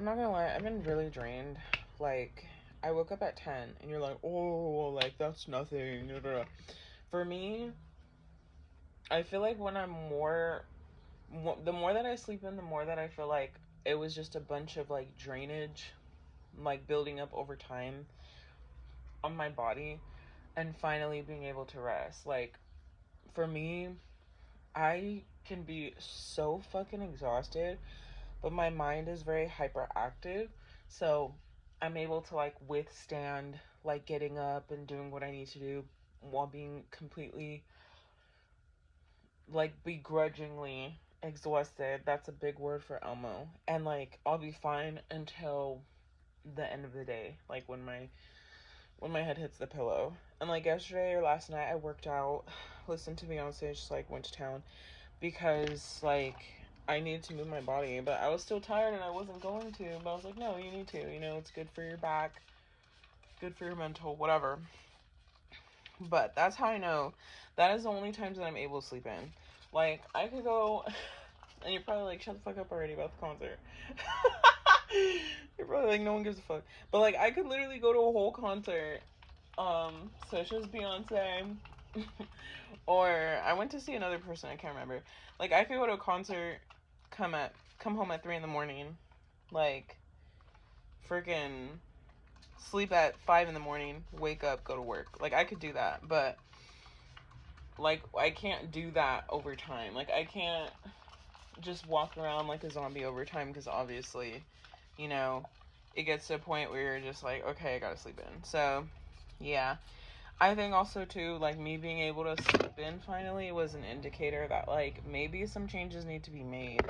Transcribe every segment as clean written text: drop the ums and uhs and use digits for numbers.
not gonna lie, I've been really drained. Like, I woke up at 10, and you're like, oh, like, that's nothing. For me, I feel like when I'm the more that I sleep in, the more that I feel like it was just a bunch of, like, drainage, like, building up over time on my body, and finally being able to rest. Like, for me, I can be so fucking exhausted, but my mind is very hyperactive. So I'm able to like withstand like getting up and doing what I need to do while being completely like begrudgingly exhausted. That's a big word for Elmo. And like I'll be fine until the end of the day, like when my head hits the pillow. And like yesterday or last night I worked out, listened to Beyonce, just like went to town because like I needed to move my body, but I was still tired and I wasn't going to. But I was like, no, you need to. You know, it's good for your back, good for your mental, whatever. But that's how I know that is the only times that I'm able to sleep in. Like I could go, and you're probably like, shut the fuck up already about the concert. You're probably like, no one gives a fuck. But like, I could literally go to a whole concert, such as Beyonce. Or I went to see another person, I can't remember. Like I could go to a concert, come home at 3 in the morning, like freaking sleep at 5 in the morning, wake up, go to work. Like I could do that, but like I can't do that over time. Like I can't just walk around like a zombie over time because obviously, you know, it gets to a point where you're just like, okay, I gotta sleep in. So yeah. I think also too, like me being able to sleep in finally was an indicator that like maybe some changes need to be made.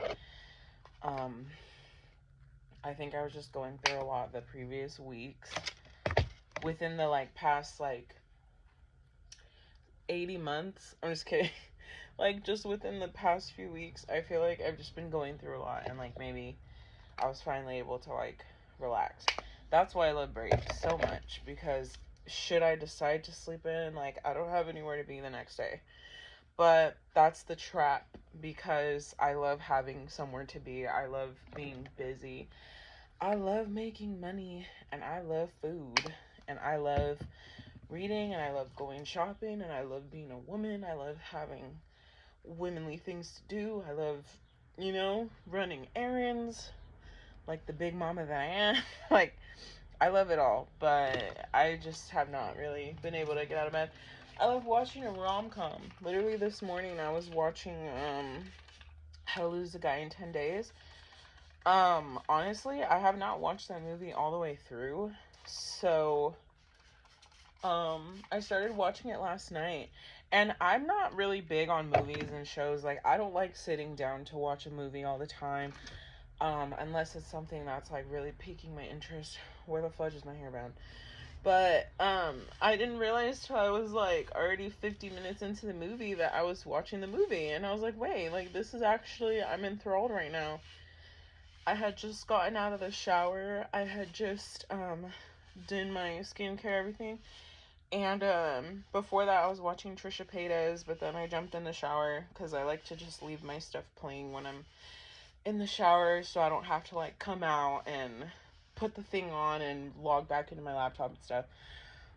I think I was just going through a lot the previous weeks. Within the like past like 80 months. I'm just kidding. Like just within the past few weeks, I feel like I've just been going through a lot and like maybe I was finally able to like relax. That's why I love breaks so much, because should I decide to sleep in, like I don't have anywhere to be the next day. But that's the trap, because I love having somewhere to be. I love being busy. I love making money, and I love food, and I love reading, and I love going shopping, and I love being a woman. I love having womanly things to do. I love, you know, running errands like the big mama that I am. Like, I love it all, but I just have not really been able to get out of bed. I love watching a rom-com. Literally this morning I was watching How to Lose a Guy in 10 Days. Honestly, I have not watched that movie all the way through. So I started watching it last night. And I'm not really big on movies and shows. Like I don't like sitting down to watch a movie all the time. Unless it's something that's like really piquing my interest. Where the fudge is my hairband? But I didn't realize till I was like already 50 minutes into the movie that I was watching the movie, and I was like, wait, like this is actually, I'm enthralled right now. I had just gotten out of the shower. I had just done my skincare, everything. And before that I was watching Trisha Paytas, but then I jumped in the shower because I like to just leave my stuff playing when I'm in the shower so I don't have to like come out and put the thing on and log back into my laptop and stuff.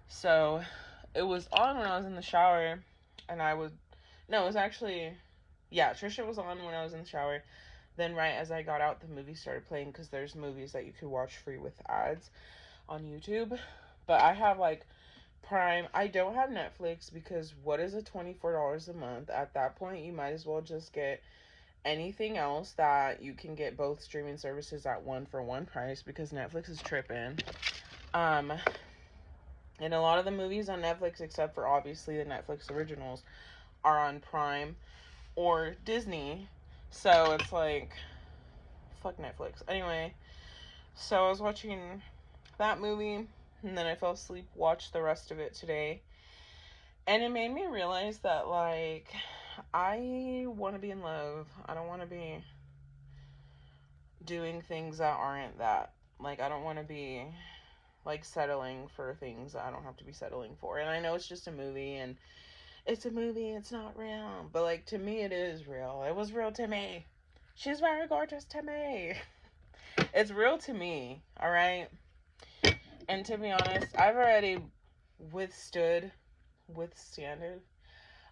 So it was on when I was in the shower, and no, it was actually, yeah, Trisha was on when I was in the shower. Then right as I got out, the movie started playing, because there's movies that you could watch free with ads on YouTube. But I have like Prime. I don't have Netflix, because what is it, $24 a month? At that point, you might as well just get anything else that you can get both streaming services at one for one price, because Netflix is tripping. And a lot of the movies on Netflix, except for obviously the Netflix originals, are on Prime or Disney. So it's like, fuck Netflix. Anyway, so I was watching that movie, and then I fell asleep, watched the rest of it today. And it made me realize that, like, I want to be in love. I don't want to be doing things that aren't that. Like, I don't want to be, like, settling for things that I don't have to be settling for. And I know it's just a movie, and it's a movie, it's not real. But, like, to me, it is real. It was real to me. She's very gorgeous to me. It's real to me, all right? And to be honest, I've already withstood, withstanded.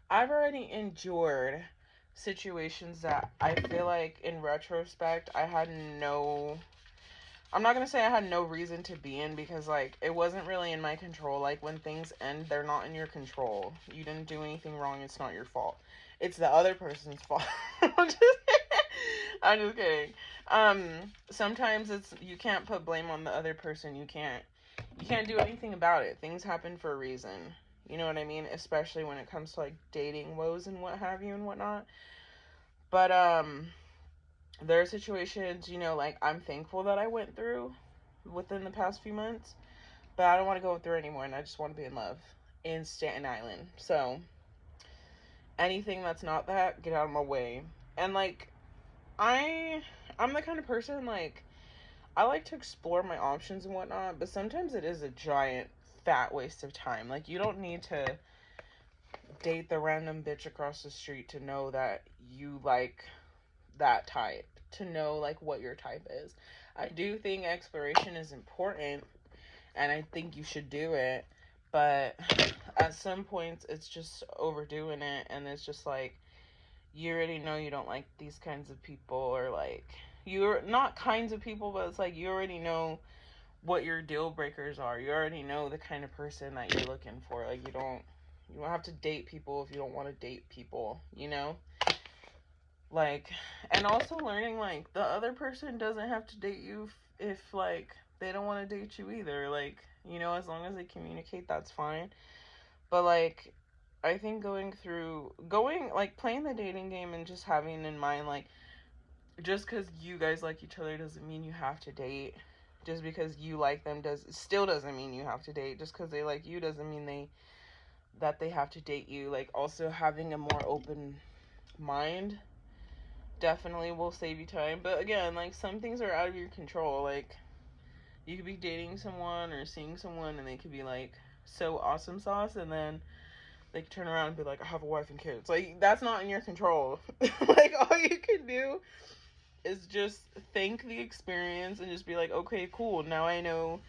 I've already endured situations that I feel like in retrospect I had no, I'm not gonna say I had no reason to be in, because like it wasn't really in my control. Like when things end, they're not in your control. You didn't do anything wrong, it's not your fault. It's the other person's fault. I'm just kidding. Sometimes it's, you can't put blame on the other person. You can't do anything about it. Things happen for a reason. You know what I mean? Especially when it comes to like dating woes and what have you and whatnot. But there are situations, like I'm thankful that I went through within the past few months, but I don't want to go through anymore, and I just want to be in love in Staten Island. So anything that's not that, get out of my way. And like I'm the kind of person, like, I like to explore my options and whatnot, but sometimes it is a giant fat waste of time. Like, you don't need to date the random bitch across the street to know that you like that type, to know like what your type is. I do think exploration is important, and I think you should do it, but at some points it's just overdoing it, and it's just like, you already know you don't like these kinds of people, or like, you're not kinds of people, but it's like you already know what your deal breakers are. You already know the kind of person that you're looking for. Like, you don't have to date people if you don't want to date people, like. And also learning, like, the other person doesn't have to date you if like they don't want to date you either. Like, as long as they communicate, that's fine. But like, I think like playing the dating game and just having in mind, like, just because you guys like each other doesn't mean you have to date. Just because you like them doesn't mean you have to date. Just because they like you doesn't mean they have to date you. Like, also having a more open mind definitely will save you time. But again, like, some things are out of your control. Like, you could be dating someone or seeing someone, and they could be like so awesome sauce, and then they could turn around and be like, I have a wife and kids. Like, that's not in your control. Like, all you can do is just thank the experience and just be like, okay, cool. Now I know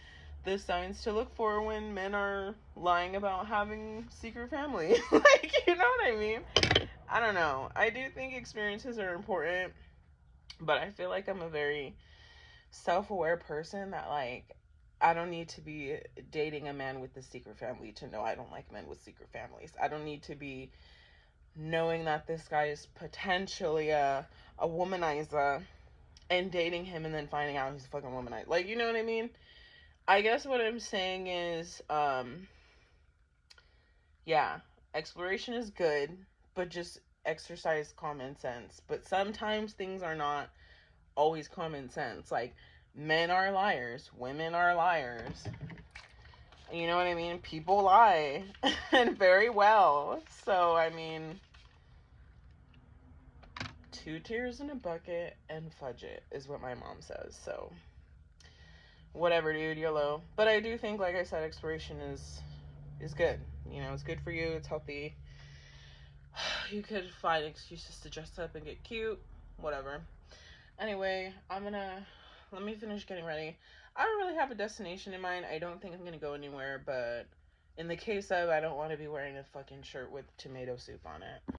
the signs to look for when men are lying about having secret family. Like, you know what I mean? I don't know. I do think experiences are important, but I feel like I'm a very self-aware person that, like, I don't need to be dating a man with a secret family to know I don't like men with secret families. I don't need to be knowing that this guy is potentially a womanizer and dating him and then finding out he's a fucking womanizer. Like, you know what I mean? I guess what I'm saying is, yeah, exploration is good, but just exercise common sense. But sometimes things are not always common sense. Like, men are liars, women are liars. You know what I mean? People lie, and very well. So, I mean, two tears in a bucket and fudge it is what my mom says. So, whatever, dude, YOLO. But I do think, like I said, exploration is good. It's good for you. It's healthy. You could find excuses to dress up and get cute. Whatever. Anyway, let me finish getting ready. I don't really have a destination in mind. I don't think I'm gonna go anywhere, but in the case of, I don't want to be wearing a fucking shirt with tomato soup on it.